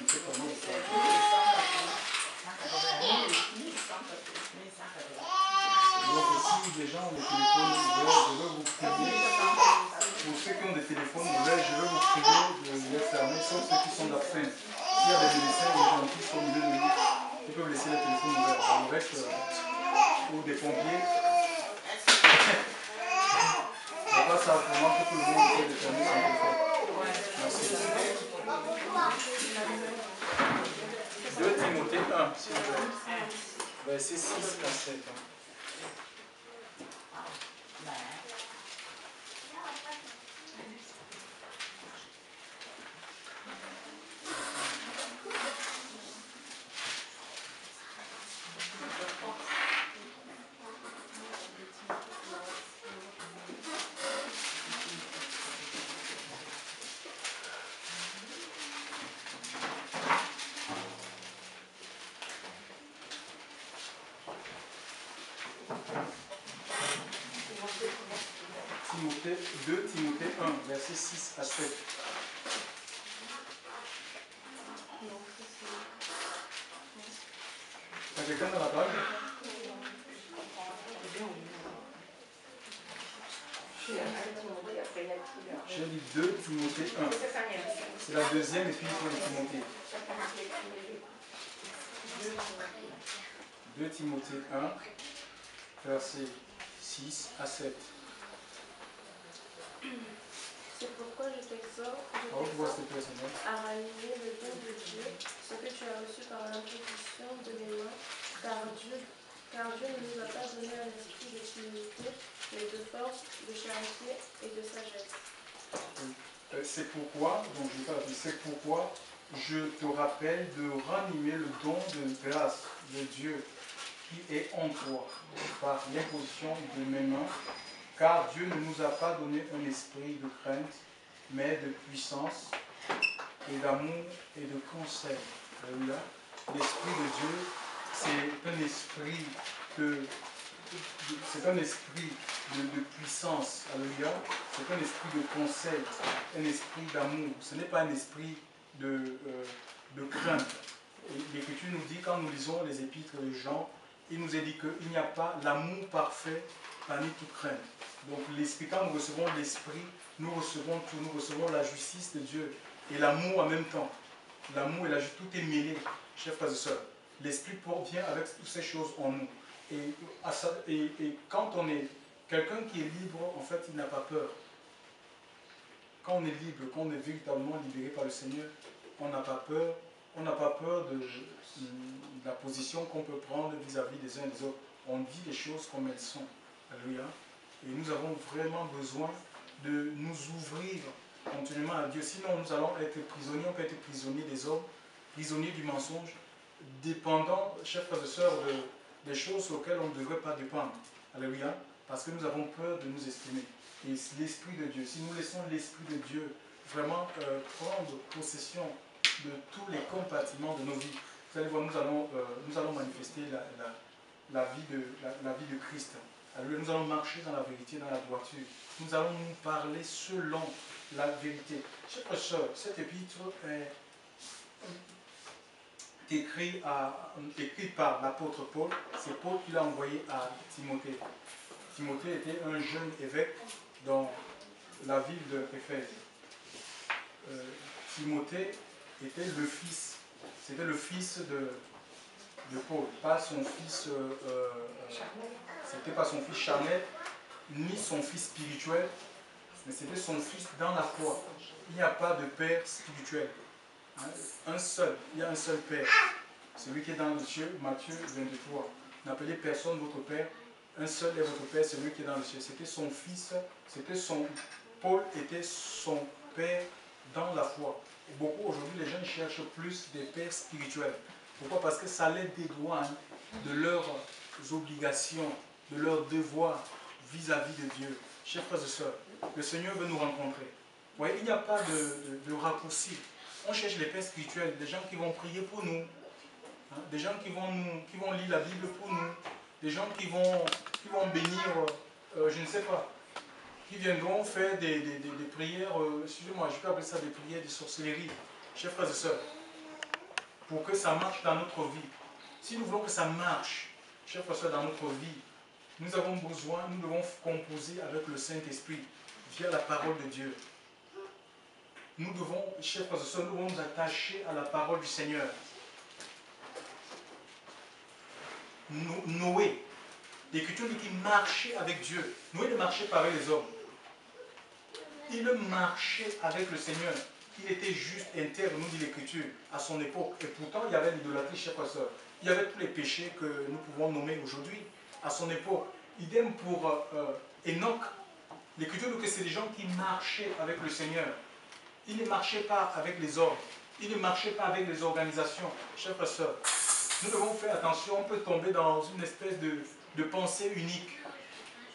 ne sais pas. Non, donc si les gens ont des téléphones ouverts, je veux vous prier. Pour ceux qui ont des téléphones ouverts, je veux vous prier de les fermer, sauf ceux qui sont d'absence. S'il y a des médecins ou des dentistes au milieu de nous, ils peuvent laisser les téléphones ouverts. Le reste, ou des pompiers. On va ça vraiment que tout le monde essaie de fermer son téléphone. Merci. 2 Timothée 1, s'il vous plaît. Verset 6 à 7. Timothée, 2 Timothée 1, verset 6 à 7. T'as quelqu'un dans la page? J'ai dit 2 Timothée 1. C'est la deuxième épître de Timothée. 2 Timothée 1, verset 6 à 7. C'est pourquoi je t'exhorte à ranimer le don de Dieu, ce que tu as reçu par l'imposition de mes mains, car Dieu ne nous a pas donné un esprit de timidité, mais de force, de charité et de sagesse. C'est pourquoi, donc c'est pourquoi je te rappelle de ranimer le don de grâce de Dieu qui est en toi par l'imposition de mes mains, car Dieu ne nous a pas donné un esprit de crainte, mais de puissance et d'amour et de conseil. Alléluia. L'esprit de Dieu, c'est un esprit de puissance. Alléluia. C'est un esprit de conseil, un esprit d'amour. Ce n'est pas un esprit de crainte. L'Écriture nous dit, quand nous lisons les épîtres de Jean, il nous est dit qu'il n'y a pas l'amour parfait parmi toute crainte. Donc l'esprit, quand nous recevons l'esprit, nous recevons tout, nous recevons la justice de Dieu et l'amour en même temps. L'amour et la justice, tout est mêlé, chers frères et sœurs. L'esprit vient avec toutes ces choses en nous. Et quand on est quelqu'un qui est libre, en fait, il n'a pas peur. Quand on est libre, quand on est véritablement libéré par le Seigneur, on n'a pas peur. On n'a pas peur de la position qu'on peut prendre vis-à-vis des uns et des autres. On dit les choses comme elles sont. Alléluia. Et nous avons vraiment besoin de nous ouvrir continuellement à Dieu. Sinon, nous allons être prisonniers. On peut être prisonnier des hommes, prisonnier du mensonge, dépendant, chers frères et sœurs, des choses auxquelles on ne devrait pas dépendre. Alléluia. Parce que nous avons peur de nous exprimer. Et l'Esprit de Dieu, si nous laissons l'Esprit de Dieu vraiment prendre possession de tous les compartiments de nos vies, vous allez voir, nous allons manifester la vie de Christ. Alléluia. Nous allons marcher dans la vérité, dans la droiture. Nous allons nous parler selon la vérité. Chers frères et sœurs, cet épître est écrit par l'apôtre Paul. C'est Paul qui l'a envoyé à Timothée. Timothée était un jeune évêque dans la ville d'Éphèse. Timothée était le fils. C'était le fils de Paul, pas son fils. C'était pas son fils charnel, ni son fils spirituel, mais c'était son fils dans la foi. Il n'y a pas de père spirituel. Un seul, il y a un seul père. Celui qui est dans le ciel, Matthieu 23. N'appelez personne votre père. Un seul est votre père, celui qui est dans le ciel. C'était son fils, Paul était son père dans la foi. Et beaucoup aujourd'hui, les gens cherchent plus des pères spirituels. Pourquoi? Parce que ça les dédouane de leurs obligations, de leurs devoirs vis-à-vis de Dieu. Chers frères et sœurs, le Seigneur veut nous rencontrer. Vous voyez, il n'y a pas de raccourci. On cherche les pères spirituels, des gens qui vont prier pour nous, hein, des gens qui vont lire la Bible pour nous, des gens qui vont bénir, je ne sais pas, qui viendront faire des prières, excusez-moi, je peux appeler ça des prières de sorcellerie. Chers frères et sœurs, pour que ça marche dans notre vie. Si nous voulons que ça marche, chers frères et sœurs, dans notre vie, nous avons besoin, nous devons composer avec le Saint-Esprit via la parole de Dieu. Nous devons, chers frères et sœurs, nous devons nous attacher à la parole du Seigneur. Noé, l'Écriture dit qu'il marchait avec Dieu. Noé ne marchait pas avec les hommes. Il marchait avec le Seigneur. Il était juste intègre, nous dit l'Écriture, à son époque. Et pourtant, il y avait l'idolâtrie, chers frères et sœurs. Il y avait tous les péchés que nous pouvons nommer aujourd'hui à son époque. Idem pour Enoch. L'Écriture dit que c'est des gens qui marchaient avec le Seigneur. Ils ne marchaient pas avec les hommes. Ils ne marchaient pas avec les organisations. Chers frères et sœurs, nous devons faire attention. On peut tomber dans une espèce de pensée unique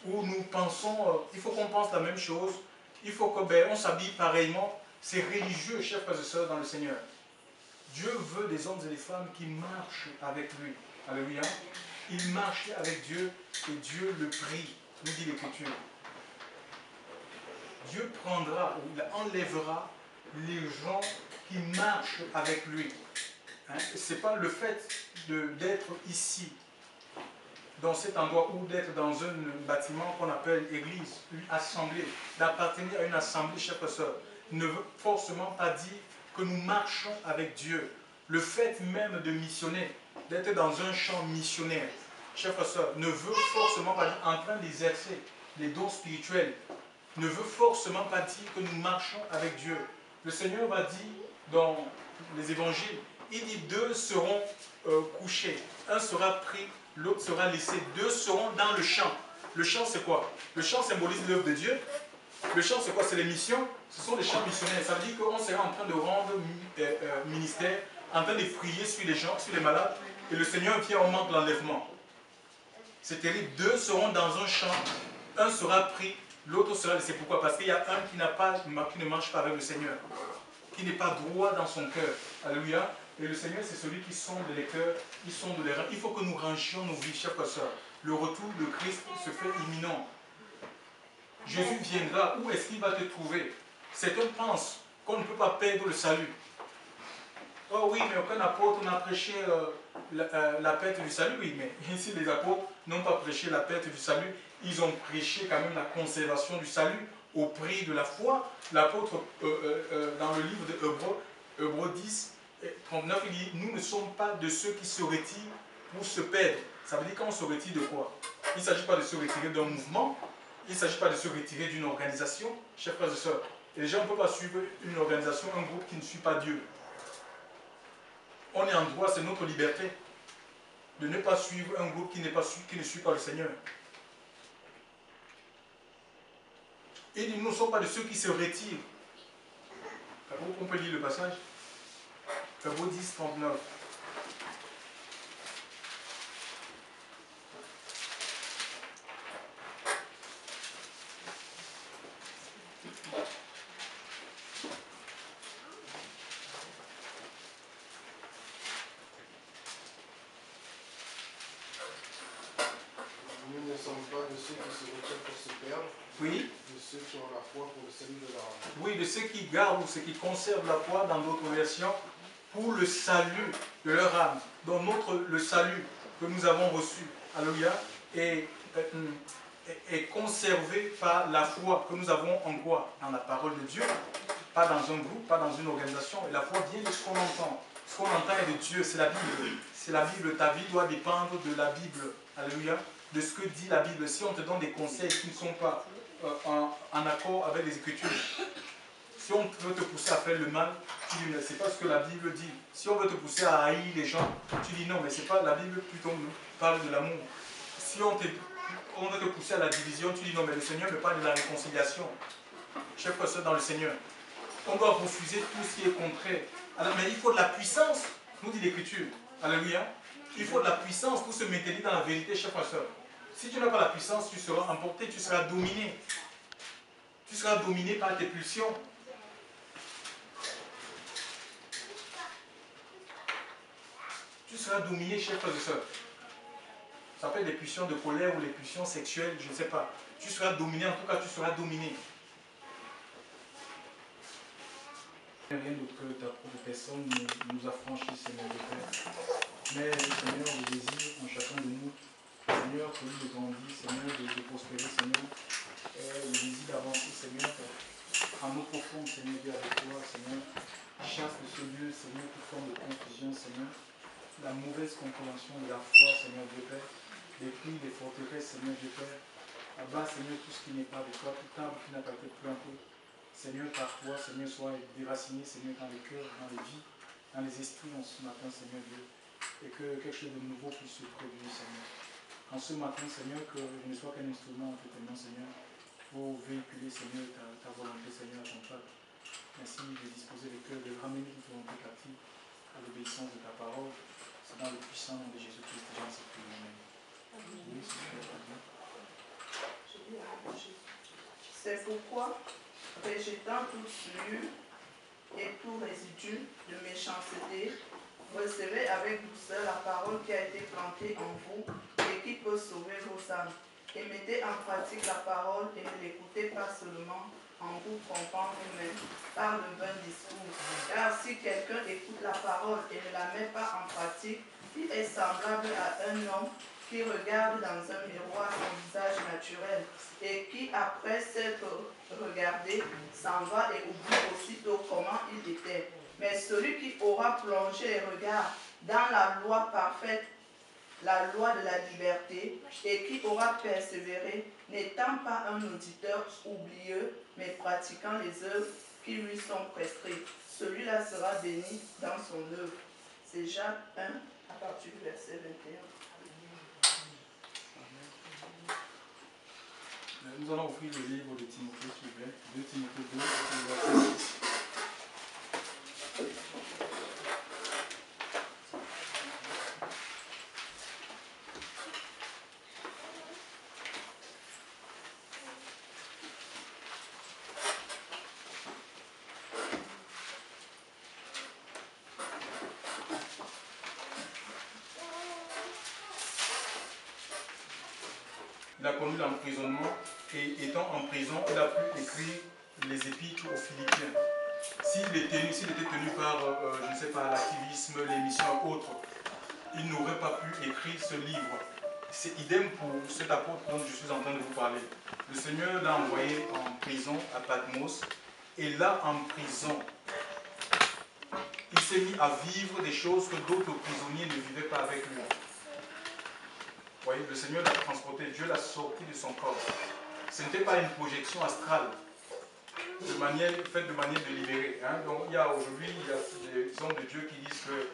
où nous pensons, il faut qu'on pense la même chose. Il faut qu'on s'habille pareillement. C'est religieux, chers frères et sœurs, dans le Seigneur. Dieu veut des hommes et des femmes qui marchent avec lui. Alléluia. Il marchait avec Dieu et Dieu le prie, nous dit l'Écriture. Dieu prendra, ou il enlèvera les gens qui marchent avec lui. Hein? Ce n'est pas le fait d'être ici, dans cet endroit, ou d'être dans un bâtiment qu'on appelle église, une assemblée, d'appartenir à une assemblée, chers frères et sœurs, ne veut forcément pas dire que nous marchons avec Dieu. Le fait même de missionner, d'être dans un champ missionnaire, chers frères et sœurs, ne veut forcément pas dire en train d'exercer les dons spirituels, ne veut forcément pas dire que nous marchons avec Dieu. Le Seigneur va dire dans les évangiles, il dit deux seront couchés, un sera pris, l'autre sera laissé, deux seront dans le champ. Le champ c'est quoi? Le champ symbolise l'œuvre de Dieu. Le champ c'est quoi? C'est les missions. Ce sont les champs missionnaires. Ça veut dire qu'on sera en train de rendre ministère, en train de prier sur les gens, sur les malades, et le Seigneur vient au moment de l'enlèvement. C'est terrible. Deux seront dans un champ, un sera pris, l'autre sera laissé. Pourquoi? Parce qu'il y a un qui ne marche pas avec le Seigneur, qui n'est pas droit dans son cœur. Alléluia. Et le Seigneur, c'est celui qui sonde les cœurs, il sonde les reins. Il faut que nous rangions nos vies, chers frères et sœurs. Le retour de Christ se fait imminent. Jésus viendra. Où est-ce qu'il va te trouver? Certains pensent qu'on ne peut pas perdre le salut. Oh oui, mais aucun apôtre n'a prêché la perte du salut. Oui, mais ici les apôtres n'ont pas prêché la perte du salut. Ils ont prêché quand même la conservation du salut au prix de la foi. L'apôtre, dans le livre de Hébreux 10, 39, il dit, nous ne sommes pas de ceux qui se retirent pour se perdre. Ça veut dire qu'on se retire de quoi? Il ne s'agit pas de se retirer d'un mouvement, il ne s'agit pas de se retirer d'une organisation, chers frères et sœurs. Et les gens ne peuvent pas suivre une organisation, un groupe qui ne suit pas Dieu. On est en droit, c'est notre liberté de ne pas suivre un groupe qui ne suit pas le Seigneur. Il dit, nous ne sommes pas de ceux qui se retirent. On peut lire le passage. Hébreux 10, 39. Nous ne sommes pas de ceux qui se retirent pour se perdre. Oui. De ceux qui ont la foi pour le salut de leur âme. Oui, de ceux qui gardent ou ceux qui conservent la foi dans d'autres versions pour le salut de leur âme. Donc le salut que nous avons reçu, alléluia, est conservé par la foi que nous avons en quoi? Dans la parole de Dieu, pas dans un groupe, pas dans une organisation. Et la foi vient de ce qu'on entend. Ce qu'on entend est de Dieu, c'est la Bible. C'est la Bible. Ta vie doit dépendre de la Bible. Alléluia. De ce que dit la Bible. Si on te donne des conseils qui ne sont pas en accord avec les Écritures, si on veut te pousser à faire le mal, tu dis mais c'est pas ce que la Bible dit. Si on veut te pousser à haïr les gens, tu dis non mais c'est pas la Bible plutôt nous parle de l'amour. Si on veut te pousser à la division, tu dis non mais le Seigneur me parle de la réconciliation. Chers frères et sœurs dans le Seigneur, on doit refuser tout ce qui est contraire. Alors, mais il faut de la puissance, nous dit l'Écriture. Alléluia. Il faut de la puissance pour se maintenir dans la vérité, chers frères et sœurs. Si tu n'as pas la puissance, tu seras emporté, tu seras dominé. Tu seras dominé par tes pulsions. Tu seras dominé, chers frères et sœurs. Ça peut être des pulsions de colère ou les pulsions sexuelles, je ne sais pas. Tu seras dominé, en tout cas tu seras dominé. Rien d'autre que ta propre personne nous affranchit, Seigneur de Père. Mais Seigneur, le désir en chacun de nous, Seigneur, celui de grandir, Seigneur, de prospérer, Seigneur, le désir d'avancer, Seigneur, en eau profonde, Seigneur, Dieu avec toi, Seigneur, chasse de ce lieu, Seigneur, toute forme de confusion, Seigneur, la mauvaise compréhension de la foi, Seigneur Dieu Père, détruis les forteresses, Seigneur Dieu Père, abat, Seigneur, tout ce qui n'est pas de toi, tout arbre qui n'a pas été planté, Seigneur, par toi, Seigneur, soit déraciné, Seigneur, dans les cœurs, dans les vies, dans les esprits en ce matin, Seigneur Dieu, et que quelque chose de nouveau puisse se produire, Seigneur. En ce matin, Seigneur, que je ne sois qu'un instrument entre tes mains, Seigneur, pour véhiculer, Seigneur, ta volonté, Seigneur, à ton peuple. Merci de disposer le cœur, de ramener toute volonté captive à l'obéissance de ta parole. C'est dans le puissant nom de Jésus-Christ que j'en sais plus. Amen. Oui, c'est pourquoi, rejetant toute souillure et tout résidu de méchanceté, recevez avec douceur la parole qui a été plantée en vous et qui peut sauver vos âmes. Et mettez en pratique la parole et ne l'écoutez pas seulement en vous trompant vous-même par le vain discours. Car si quelqu'un écoute la parole et ne la met pas en pratique, il est semblable à un homme qui regarde dans un miroir son visage naturel et qui, après s'être regardé, s'en va et oublie aussitôt comment il était. Mais celui qui aura plongé les regards dans la loi parfaite, la loi de la liberté, et qui aura persévéré, n'étant pas un auditeur oublieux, mais pratiquant les œuvres qui lui sont prescrites, celui-là sera béni dans son œuvre. C'est Jacques 1, à partir du verset 21. Nous allons ouvrir le livre de Timothée, s'il vous plaît. 2 Timothée 2, verset 6. Il a connu l'emprisonnement et étant en prison, il a pu écrire les épîtres aux Philippiens. S'il était tenu par, je ne sais pas, l'activisme, l'émission ou autre, il n'aurait pas pu écrire ce livre. C'est idem pour cet apôtre dont je suis en train de vous parler. Le Seigneur l'a envoyé en prison à Patmos, et là, en prison, il s'est mis à vivre des choses que d'autres prisonniers ne vivaient pas avec lui. Vous voyez, le Seigneur l'a transporté, Dieu l'a sorti de son corps. Ce n'était pas une projection astrale, faite de manière délibérée. Donc aujourd'hui, il y a des hommes de Dieu qui disent que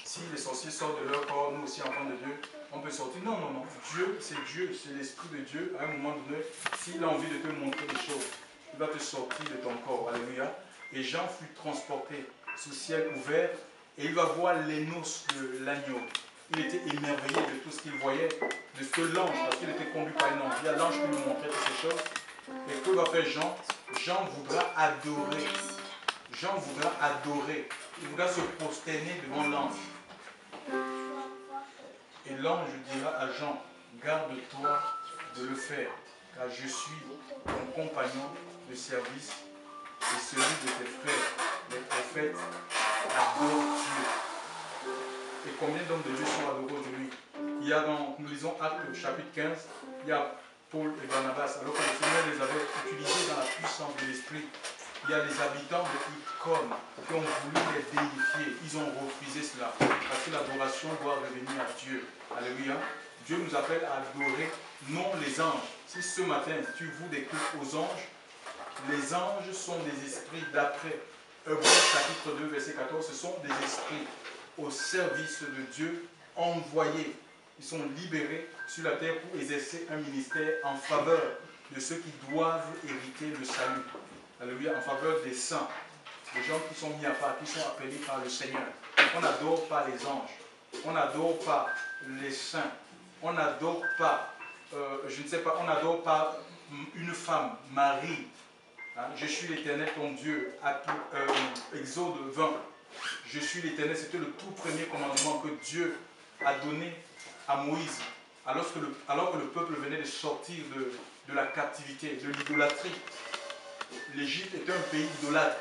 si les sorciers sortent de leur corps, nous aussi enfants de Dieu, on peut sortir. Non, non, non. Dieu, c'est l'Esprit de Dieu. À un moment donné, s'il a envie de te montrer des choses, il va te sortir de ton corps. Alléluia. Et Jean fut transporté sous ciel ouvert et il va voir les noces de l'agneau. Il était émerveillé de tout ce qu'il voyait, de ce que l'ange, parce qu'il était conduit par un ange. Il y a l'ange qui lui montrait toutes ces choses. Et que va faire Jean? Jean voudra adorer. Jean voudra adorer. Il voudra se prosterner devant l'ange. Et l'ange dira à Jean, garde-toi de le faire, car je suis ton compagnon de service et celui de tes frères, les prophètes, adorent Dieu. Et combien d'hommes de Dieu sont adorés aujourd'hui? Il y a nous lisons Actes chapitre 15, il y a Paul et Barnabas, alors que le Seigneur les avait utilisés dans la puissance de l'Esprit. Il y a les habitants de Icône qui ont voulu les déifier. Ils ont refusé cela. Parce que l'adoration doit revenir à Dieu. Alléluia. Dieu nous appelle à adorer, non les anges. Si ce matin tu voues des cultes aux anges, les anges sont des esprits d'après. Hébreux chapitre 2, verset 14, ce sont des esprits au service de Dieu, envoyés. Ils sont libérés sur la terre pour exercer un ministère en faveur de ceux qui doivent hériter le salut. Alléluia, en faveur des saints, des gens qui sont mis à part, qui sont appelés par le Seigneur. On n'adore pas les anges, on n'adore pas les saints, on n'adore pas, je ne sais pas, on n'adore pas une femme, Marie. Je suis l'Éternel ton Dieu, Exode 20. Je suis l'Éternel, c'était le tout premier commandement que Dieu a donné à Moïse, alors que le peuple venait de sortir de la captivité, de l'idolâtrie. L'Égypte était un pays idolâtre.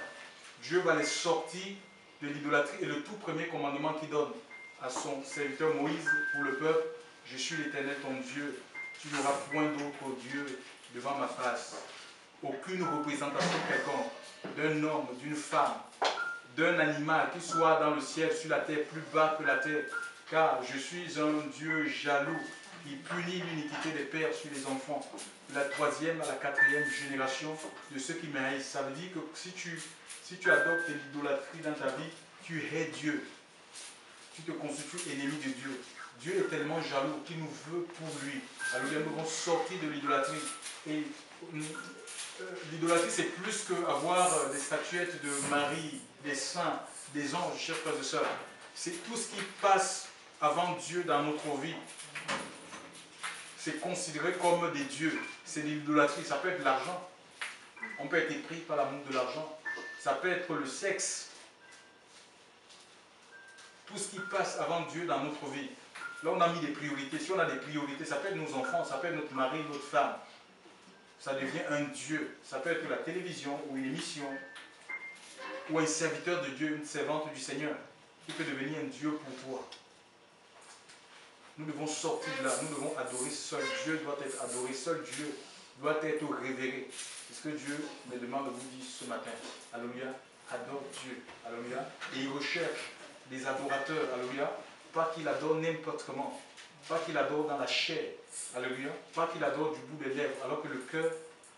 Dieu va les sortir de l'idolâtrie. Et le tout premier commandement qu'il donne à son serviteur Moïse pour le peuple, je suis l'Éternel ton Dieu, tu n'auras point d'autre Dieu devant ma face. Aucune représentation quelconque d'un homme, d'une femme, d'un animal, qu'il soit dans le ciel, sur la terre, plus bas que la terre, car je suis un Dieu jaloux qui punit l'iniquité des pères sur les enfants, de la 3e à la 4e génération de ceux qui m'haïssent. Ça veut dire que si tu adoptes l'idolâtrie dans ta vie, tu hais Dieu. Tu te constitues ennemi de Dieu. Dieu est tellement jaloux qu'il nous veut pour lui. Alors nous devons sortir de l'idolâtrie. Et l'idolâtrie, c'est plus qu'avoir des statuettes de Marie, des saints, des anges, chers frères et sœurs. C'est tout ce qui passe avant Dieu dans notre vie. C'est considéré comme des dieux. C'est de l'idolâtrie. Ça peut être l'argent. On peut être pris par l'amour de l'argent. Ça peut être le sexe. Tout ce qui passe avant Dieu dans notre vie. Là, on a mis des priorités. Si on a des priorités, ça peut être nos enfants, ça peut être notre mari, notre femme. Ça devient un Dieu. Ça peut être la télévision ou une émission ou un serviteur de Dieu, une servante du Seigneur qui peut devenir un Dieu pour toi. Nous devons sortir de là. Nous devons adorer seul. Dieu doit être adoré. Seul Dieu doit être révéré. C'est ce que Dieu me demande de vous dire ce matin. Alléluia. Adore Dieu. Alléluia. Et il recherche des adorateurs. Alléluia. Pas qu'il adore n'importe comment. Pas qu'il adore dans la chair. Alléluia. Pas qu'il adore du bout des lèvres alors que le cœur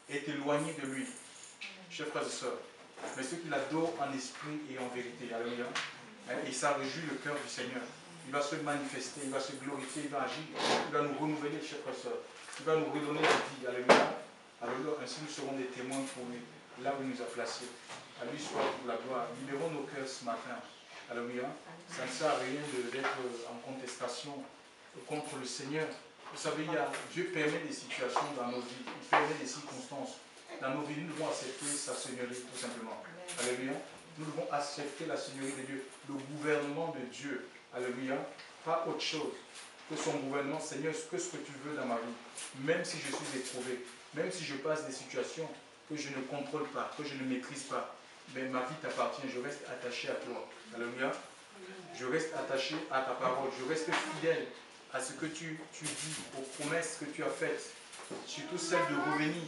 est éloigné de lui. Chers frères et sœurs. Mais ceux qui l'adorent en esprit et en vérité. Alléluia. Et ça réjouit le cœur du Seigneur. Il va se manifester, il va se glorifier, il va agir, il va nous renouveler, chers frères et sœurs. Il va nous redonner la vie. Alléluia. Alléluia. Ainsi nous serons des témoins pour lui, là où il nous a placés. À lui soit pour la gloire. Libérons nos cœurs ce matin. Alléluia. Ça ne sert à rien d'être en contestation contre le Seigneur. Vous savez, Dieu permet des situations dans nos vies. Il permet des circonstances. Dans nos vies, nous devons accepter sa Seigneurie, tout simplement. Alléluia. Nous devons accepter la Seigneurie de Dieu, le gouvernement de Dieu. Alléluia. Pas autre chose que son gouvernement. Seigneur, que ce que tu veux dans ma vie. Même si je suis éprouvé, même si je passe des situations que je ne contrôle pas, que je ne maîtrise pas, mais ma vie t'appartient. Je reste attaché à toi. Alléluia. Je reste attaché à ta parole. Je reste fidèle à ce que tu dis, aux promesses que tu as faites. Surtout celle de revenir,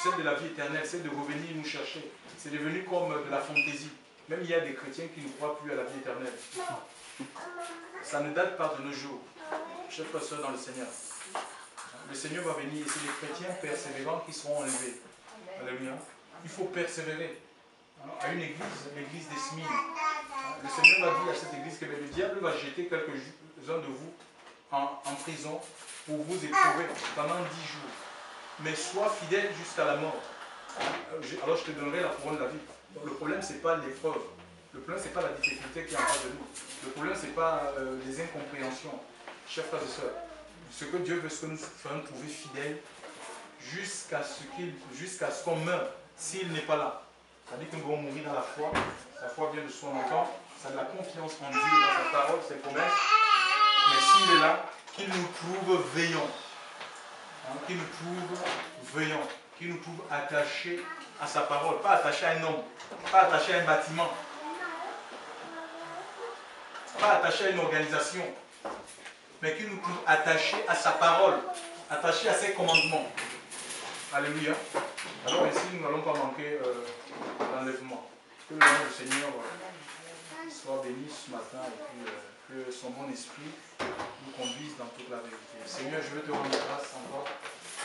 celle de la vie éternelle, celle de revenir nous chercher. C'est devenu comme de la fantaisie. Même il y a des chrétiens qui ne croient plus à la vie éternelle. Ça ne date pas de nos jours. Chers frères et sœurs dans le Seigneur. Le Seigneur va venir et c'est les chrétiens persévérants qui seront enlevés. Alléluia. Il faut persévérer. À une église, l'église des Smyrnes. Le Seigneur va dire à cette église que le diable va jeter quelques-uns de vous en prison pour vous éprouver pendant 10 jours. Mais sois fidèle jusqu'à la mort. Alors je te donnerai la couronne de la vie. Donc le problème, ce n'est pas l'épreuve. Le problème, ce n'est pas la difficulté qui est en face de nous. Le problème, ce n'est pas les incompréhensions. Chers frères et sœurs, ce que Dieu veut, ce que nous ferons trouver fidèles jusqu'à ce qu'on meure, s'il n'est pas là. C'est-à-dire que nous devons mourir dans la foi. La foi vient de son enfant. Ça a de la confiance en Dieu, dans sa parole, ses promesses. Mais s'il est là, qu'il nous trouve veillants. Qu'il nous trouve veillants. Qu'il nous trouve attachés à sa parole. Pas attachés à un homme. Pas attachés à un bâtiment. Pas attachés à une organisation. Mais qu'il nous trouve attachés à sa parole. Attachés à ses commandements. Alléluia. Alors ainsi, nous n'allons pas manquer l'enlèvement. Que le nom du Seigneur soit béni ce matin et puis que son bon esprit nous conduise dans toute la vérité. Seigneur, je veux te rendre grâce encore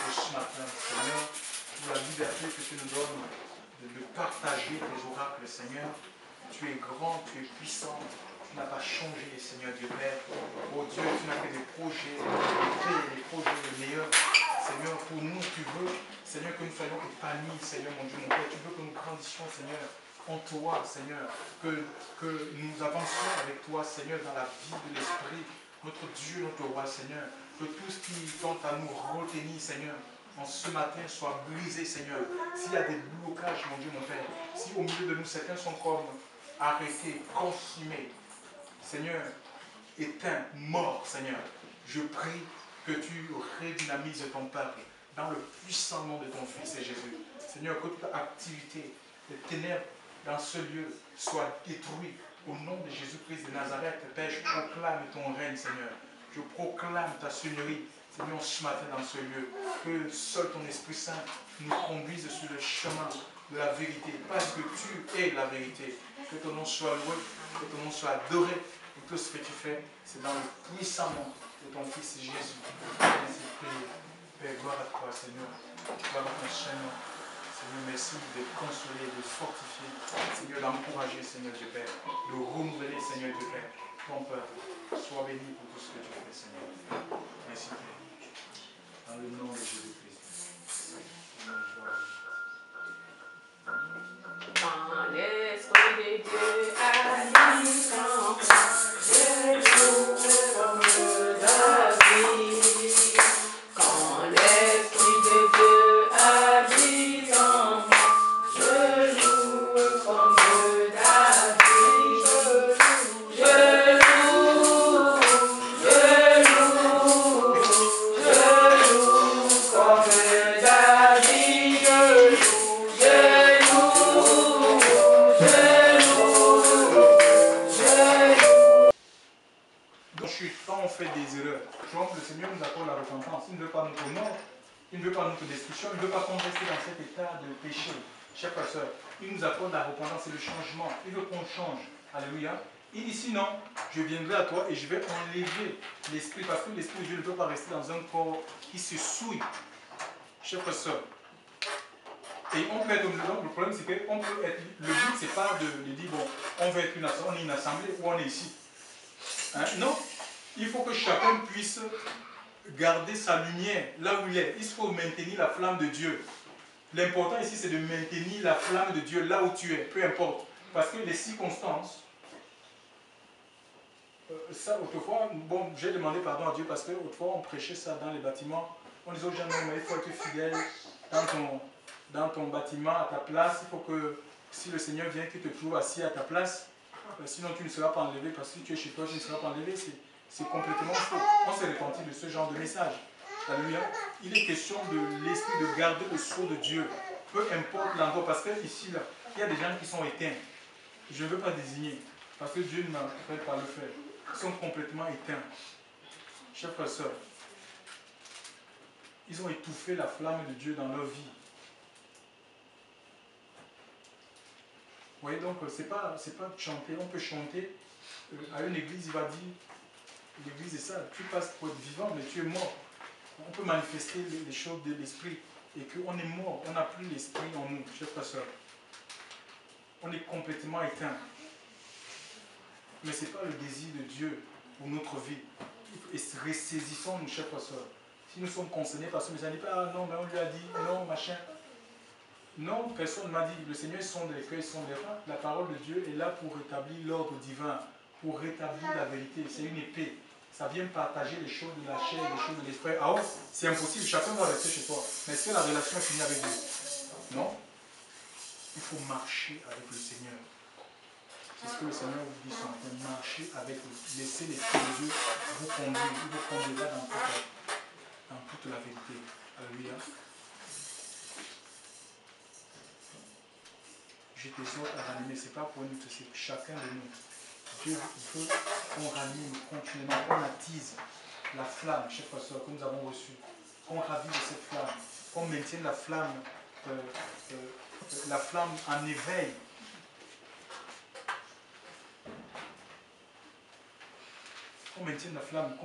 ce matin, Seigneur, pour la liberté que tu nous donnes de partager tes oracles, Seigneur. Tu es grand, tu es puissant, tu n'as pas changé, Seigneur Dieu Père. Oh Dieu, tu n'as que des projets, des projets les meilleurs. Seigneur, pour nous, tu veux, Seigneur, que nous soyons épanouis, Seigneur, mon Dieu, mon Père. Tu veux que nous grandissions, Seigneur, en toi, Seigneur. Que nous avancions avec toi, Seigneur, dans la vie de l'Esprit. Notre Dieu, notre Roi, Seigneur. Que tout ce qui tente à nous retenir, Seigneur, en ce matin soit brisé, Seigneur. S'il y a des blocages, mon Dieu, mon Père. Si au milieu de nous, certains sont comme arrêtés, consumés, Seigneur, éteints, morts, Seigneur. Je prie que tu redynamises ton peuple dans le puissant nom de ton Fils et Jésus. Seigneur, que toute activité des ténèbres dans ce lieu soit détruit. Au nom de Jésus-Christ de Nazareth, Père, je proclame ton règne, Seigneur. Je proclame ta seigneurie, Seigneur, ce matin dans ce lieu. Que seul ton Esprit Saint nous conduise sur le chemin de la vérité, parce que tu es la vérité. Que ton nom soit loué, que ton nom soit adoré. Et tout ce que tu fais, c'est dans le puissant nom de ton Fils Jésus. Ainsi prié. Père, gloire à toi, Seigneur. Gloire à ton Seigneur. Seigneur, merci de consoler, de fortifier, Seigneur, d'encourager, Seigneur Dieu Père, de renouveler, Seigneur Dieu Père, ton peuple. Sois béni pour tout ce que tu fais, Seigneur. Merci, Père. Dans le nom de Jésus-Christ. Quand l'Esprit de Dieu habite en moi, je loue comme David. Quand l'Esprit de Dieu habite en moi, je loue comme David. Je loue comme David. Quand on fait des erreurs, le Seigneur nous accorde la repentance. Il ne veut pas notre mort, il ne veut pas notre destruction, il ne veut pas qu'on reste dans cet état de péché. Chers frères et sœurs, il nous accorde la repentance et le changement. Il veut qu'on change. Alléluia. Il dit sinon, je viendrai à toi et je vais enlever l'esprit, parce que l'esprit de Dieu ne peut pas rester dans un corps qui se souille. Chers frères et sœurs, et on peut être, le problème c'est que on peut être, le but c'est pas de dire bon, on veut être on est une assemblée ou on est ici. Hein? Non, il faut que chacun puisse garder sa lumière là où il est. Il faut maintenir la flamme de Dieu. L'important ici c'est de maintenir la flamme de Dieu là où tu es, peu importe. Parce que les circonstances, ça autrefois, bon, j'ai demandé pardon à Dieu parce que autrefois on prêchait ça dans les bâtiments. On disait aux gens, non mais il faut être fidèle dans ton bâtiment, à ta place. Il faut que si le Seigneur vient, qu'il te trouve assis à ta place. Sinon tu ne seras pas enlevé, parce que si tu es chez toi, tu ne seras pas enlevé. C'est complètement faux. On s'est repenti de ce genre de message. Alléluia. Il est question de l'esprit de garder le sceau de Dieu. Peu importe l'endroit, parce que ici, là, il y a des gens qui sont éteints. Je ne veux pas désigner, parce que Dieu ne m'a fait pas le faire. Ils sont complètement éteints. Chers frères et sœurs, ils ont étouffé la flamme de Dieu dans leur vie. Vous voyez, donc, c'est pas de chanter. On peut chanter à une église, il va dire, l'église est ça, tu passes pour être vivant, mais tu es mort. On peut manifester les choses de l'esprit et qu'on est mort, on n'a plus l'esprit en nous, chers frères et sœurs. On est complètement éteint. Mais ce n'est pas le désir de Dieu pour notre vie. Et ressaisissons-nous, chers frères et sœurs. Si nous sommes concernés par ce message, on ne dit pas, ah non, mais on lui a dit, non, machin. Non, personne ne m'a dit, le Seigneur sonde les cœurs, il sonde les reins. La parole de Dieu est là pour rétablir l'ordre divin, pour rétablir la vérité. C'est une épée. Ça vient partager les choses de la chair, les choses de l'esprit. Ah oui, c'est impossible, chacun va rester chez toi. Mais est-ce que la relation est finie avec Dieu? Non. Il faut marcher avec le Seigneur. C'est ce que le Seigneur vous dit ce matin. Marcher avec lui. Laissez l'Esprit de Dieu vous conduire. Il vous conduira dans toute la vérité. Alléluia. Je t'exhorte à ranimer. Ce n'est pas pour nous, c'est pour chacun de nous. Dieu veut qu'on ranime continuellement, qu'on attise la flamme, chers frères et sœurs, que nous avons reçue. Qu'on ravive cette flamme. Qu'on maintienne la flamme en éveil. Qu'on maintienne la flamme,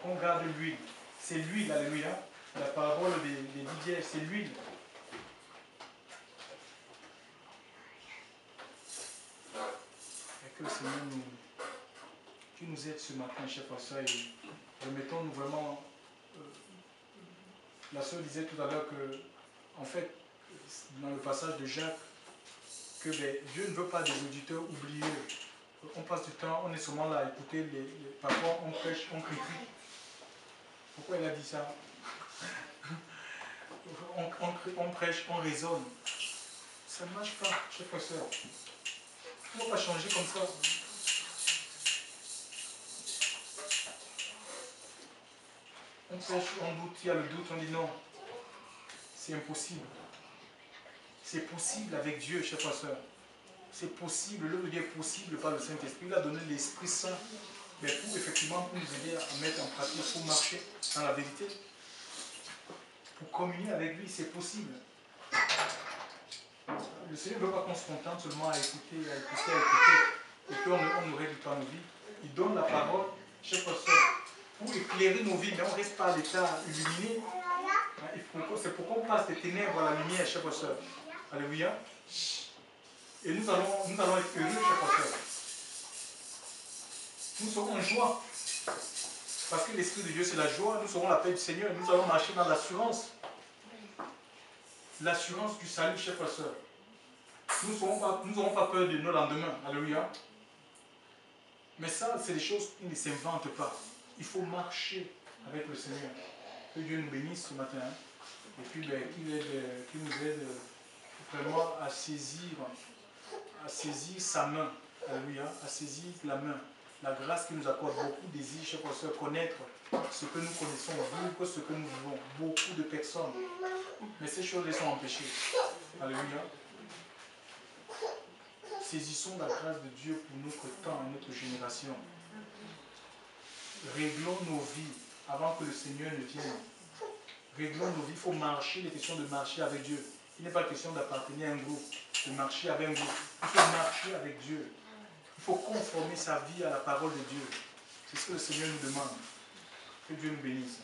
qu'on garde l'huile. C'est l'huile, alléluia. La parabole des 10 vierges, c'est l'huile. Et que le Seigneur nous aide ce matin, chers frères et sœurs, et remettons-nous vraiment. La sœur disait tout à l'heure que, en fait, dans le passage de Jacques, que Dieu ne veut pas des auditeurs oubliés. On passe du temps, on est seulement là à écouter, parfois on prêche, on critique. Pourquoi elle a dit ça? On prêche, on raisonne. Ça ne marche pas, chers frères et sœurs. On ne va pas changer comme ça. On prêche, on doute, il y a le doute, on dit non. C'est impossible. C'est possible avec Dieu, chers frères et sœurs. C'est possible, l'œuvre de Dieu est possible par le Saint-Esprit. Il a donné l'Esprit Saint, mais pour effectivement pour nous aider à mettre en pratique, pour marcher dans la vérité. Pour communier avec lui, c'est possible. Le Seigneur ne veut pas qu'on se contente seulement à écouter, et qu'on ne règle pas nos vies. Il donne la parole, chers frères et sœurs, pour éclairer nos vies, mais on ne reste pas à l'état illuminé. C'est pour qu'on passe des ténèbres à la lumière, chers frères et sœurs. Alléluia. Et nous allons être heureux, chers frères et sœurs. Nous serons en joie. Parce que l'Esprit de Dieu, c'est la joie. Nous serons la paix du Seigneur. Nous allons marcher dans l'assurance. L'assurance du salut, chers frères et sœurs. Nous n'aurons pas peur de nos lendemains. Alléluia. Mais ça, c'est des choses qui ne s'inventent pas. Il faut marcher avec le Seigneur. Que Dieu nous bénisse ce matin. Et puis qu'il nous aide vraiment à saisir sa main. Alléluia. À saisir la main. La grâce qui nous accorde beaucoup de désir, chers frères et sœurs, connaître ce que nous connaissons, vivre ce que nous vivons. Beaucoup de personnes. Mais ces choses sont empêchées. Alléluia. Saisissons la grâce de Dieu pour notre temps et notre génération. Réglons nos vies avant que le Seigneur ne vienne. Réglons nos vies. Il faut marcher, il est question de marcher avec Dieu. Il n'est pas question d'appartenir à un groupe, de marcher avec un groupe. Il faut marcher avec Dieu. Il faut conformer sa vie à la parole de Dieu. C'est ce que le Seigneur nous demande. Que Dieu nous bénisse.